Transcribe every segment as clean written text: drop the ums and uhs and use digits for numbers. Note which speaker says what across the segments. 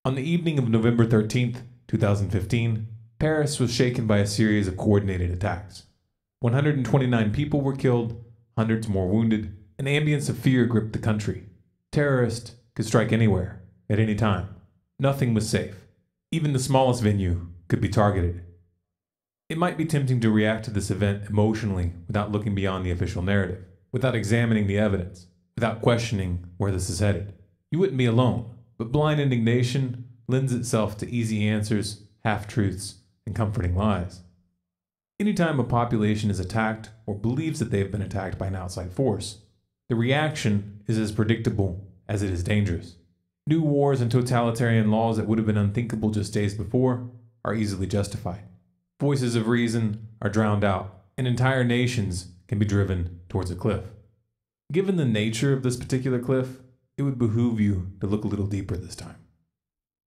Speaker 1: On the evening of November 13th, 2015, Paris was shaken by a series of coordinated attacks. 129 people were killed, hundreds more wounded. An ambience of fear gripped the country. Terrorists could strike anywhere, at any time. Nothing was safe. Even the smallest venue could be targeted. It might be tempting to react to this event emotionally without looking beyond the official narrative, without examining the evidence, without questioning where this is headed. You wouldn't be alone, but blind indignation lends itself to easy answers, half-truths, and comforting lies. Anytime a population is attacked or believes that they have been attacked by an outside force, the reaction is as predictable as it is dangerous. New wars and totalitarian laws that would have been unthinkable just days before are easily justified. Voices of reason are drowned out, and entire nations can be driven towards a cliff. Given the nature of this particular cliff, it would behoove you to look a little deeper this time.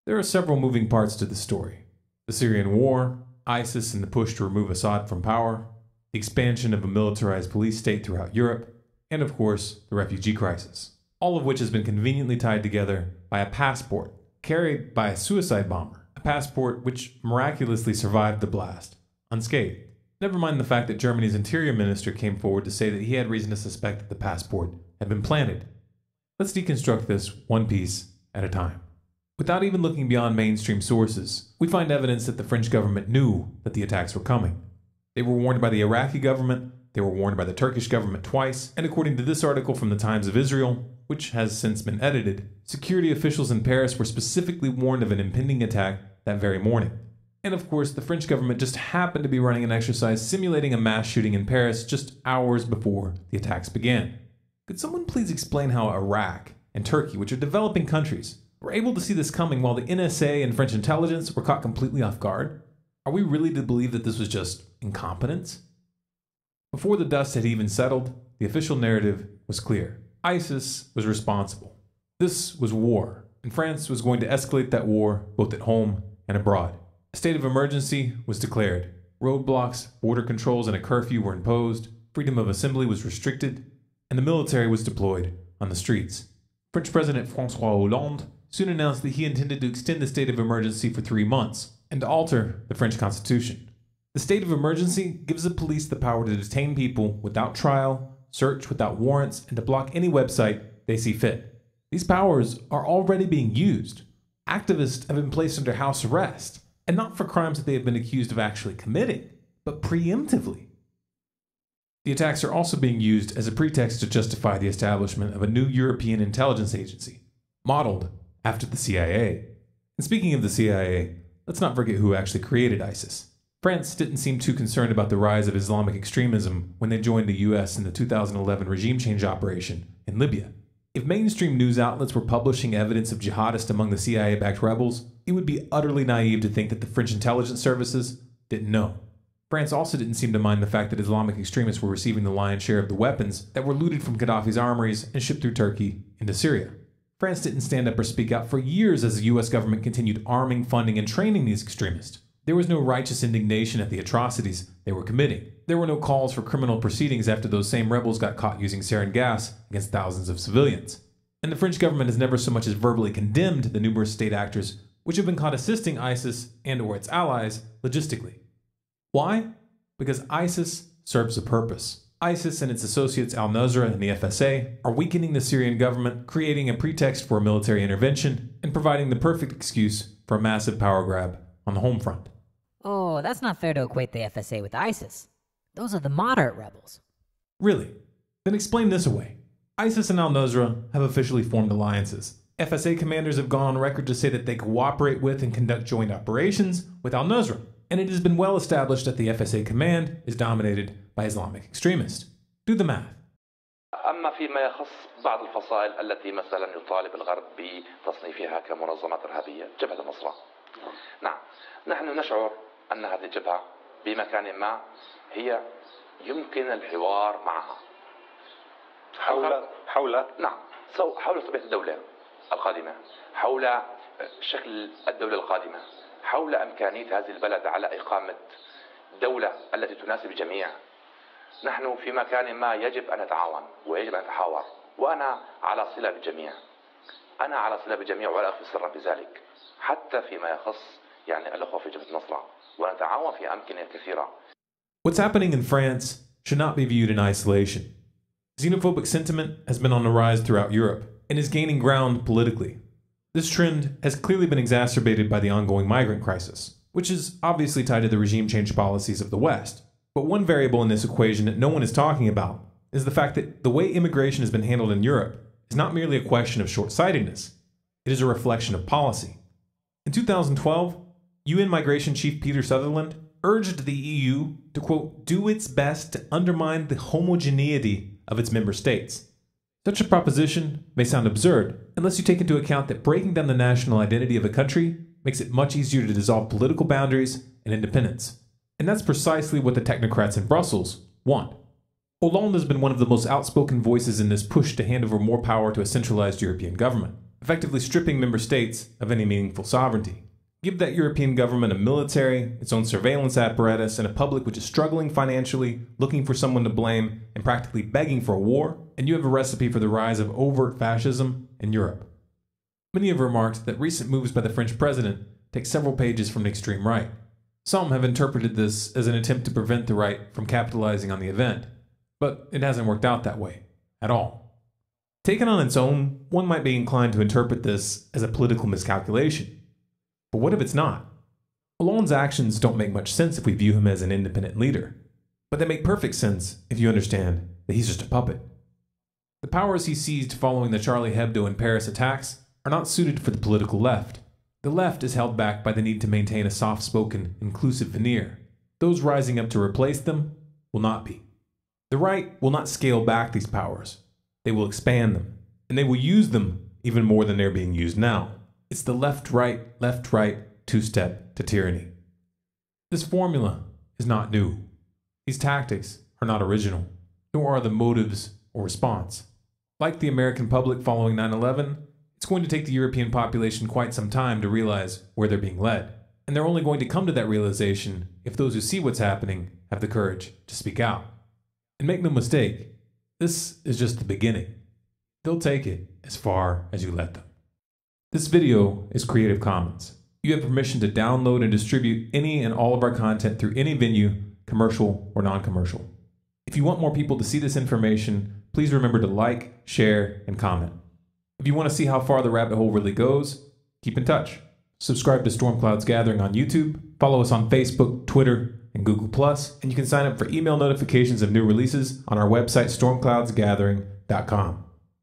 Speaker 1: There are several moving parts to the story. The Syrian war, ISIS and the push to remove Assad from power, the expansion of a militarized police state throughout Europe, and of course, the refugee crisis, all of which has been conveniently tied together by a passport carried by a suicide bomber, a passport which miraculously survived the blast, unscathed. Never mind the fact that Germany's interior minister came forward to say that he had reason to suspect that the passport had been planted. Let's deconstruct this one piece at a time. Without even looking beyond mainstream sources, we find evidence that the French government knew that the attacks were coming. They were warned by the Iraqi government, they were warned by the Turkish government twice, and according to this article from the Times of Israel, which has since been edited, security officials in Paris were specifically warned of an impending attack that very morning. And of course, the French government just happened to be running an exercise simulating a mass shooting in Paris just hours before the attacks began. Could someone please explain how Iraq and Turkey, which are developing countries, were able to see this coming while the NSA and French intelligence were caught completely off guard? Are we really to believe that this was just incompetence? Before the dust had even settled, the official narrative was clear. ISIS was responsible. This was war, and France was going to escalate that war both at home and abroad. A state of emergency was declared. Roadblocks, border controls, and a curfew were imposed. Freedom of assembly was restricted, and the military was deployed on the streets. French President François Hollande soon announced that he intended to extend the state of emergency for 3 months and to alter the French constitution. The state of emergency gives the police the power to detain people without trial, search without warrants, and to block any website they see fit. These powers are already being used. Activists have been placed under house arrest, and not for crimes that they have been accused of actually committing, but preemptively. The attacks are also being used as a pretext to justify the establishment of a new European intelligence agency, modeled after the CIA. And speaking of the CIA, let's not forget who actually created ISIS. France didn't seem too concerned about the rise of Islamic extremism when they joined the US in the 2011 regime change operation in Libya. If mainstream news outlets were publishing evidence of jihadists among the CIA-backed rebels, it would be utterly naive to think that the French intelligence services didn't know. France also didn't seem to mind the fact that Islamic extremists were receiving the lion's share of the weapons that were looted from Gaddafi's armories and shipped through Turkey into Syria. France didn't stand up or speak out for years as the US government continued arming, funding, and training these extremists. There was no righteous indignation at the atrocities they were committing. There were no calls for criminal proceedings after those same rebels got caught using sarin gas against thousands of civilians. And the French government has never so much as verbally condemned the numerous state actors which have been caught assisting ISIS and/or its allies logistically. Why? Because ISIS serves a purpose. ISIS and its associates al-Nusra and the FSA are weakening the Syrian government, creating a pretext for a military intervention, and providing the perfect excuse for a massive power grab on the home front.
Speaker 2: Oh, that's not fair to equate the FSA with ISIS. Those are the moderate rebels.
Speaker 1: Really? Then explain this away. ISIS and al-Nusra have officially formed alliances. FSA commanders have gone on record to say that they cooperate with and conduct joint operations with al-Nusra, and it has been well established that the FSA command is dominated by Islamic extremists. Do the math.
Speaker 3: أما فيما يخص بعض الفصائل التي مثلا يطالب الغرب بتصنيفها كمنظمات إرهابية، جبهة النصرة. نعم، نحن نشعر أن هذه الجبهة بمكان ما هي يمكن الحوار معها حول نعم حول طبيعة الدولة القادمة، حول شكل الدولة القادمة، حول إمكانية هذه البلد على إقامة دولة التي تناسب الجميع. نحن في مكان ما يجب أن نتعاون ويجب أن نتحاور، وأنا على صلة بالجميع. أنا على صلة بجميع ولا أخفي سرا بذلك، حتى فيما يخص الأخوة في جبهة النصرة، ونتعاون في أمكنة كثيرة.
Speaker 1: What's happening in France should not be viewed in isolation. Xenophobic sentiment has been on the rise throughout Europe and is gaining ground politically. This trend has clearly been exacerbated by the ongoing migrant crisis, which is obviously tied to the regime change policies of the West. But one variable in this equation that no one is talking about is the fact that the way immigration has been handled in Europe is not merely a question of short-sightedness, it is a reflection of policy. In 2012, UN Migration Chief Peter Sutherland urged the EU to, quote, do its best to undermine the homogeneity of its member states. Such a proposition may sound absurd unless you take into account that breaking down the national identity of a country makes it much easier to dissolve political boundaries and independence. And that's precisely what the technocrats in Brussels want. Hollande has been one of the most outspoken voices in this push to hand over more power to a centralized European government, effectively stripping member states of any meaningful sovereignty. Give that European government a military, its own surveillance apparatus, and a public which is struggling financially, looking for someone to blame, and practically begging for a war, and you have a recipe for the rise of overt fascism in Europe. Many have remarked that recent moves by the French president take several pages from the extreme right. Some have interpreted this as an attempt to prevent the right from capitalizing on the event, but it hasn't worked out that way, at all. Taken on its own, one might be inclined to interpret this as a political miscalculation. But what if it's not? Hollande's actions don't make much sense if we view him as an independent leader, but they make perfect sense if you understand that he's just a puppet. The powers he seized following the Charlie Hebdo and Paris attacks are not suited for the political left. The left is held back by the need to maintain a soft-spoken, inclusive veneer. Those rising up to replace them will not be. The right will not scale back these powers. They will expand them, and they will use them even more than they're being used now. It's the left-right, two-step to tyranny. This formula is not new. These tactics are not original, nor are the motives or response. Like the American public following 9/11, it's going to take the European population quite some time to realize where they're being led. And they're only going to come to that realization if those who see what's happening have the courage to speak out. And make no mistake, this is just the beginning. They'll take it as far as you let them. This video is Creative Commons. You have permission to download and distribute any and all of our content through any venue, commercial or non-commercial. If you want more people to see this information, please remember to like, share, and comment. If you want to see how far the rabbit hole really goes, keep in touch. Subscribe to Stormclouds Gathering on YouTube, follow us on Facebook, Twitter, and Google+, and you can sign up for email notifications of new releases on our website stormcloudsgathering.com.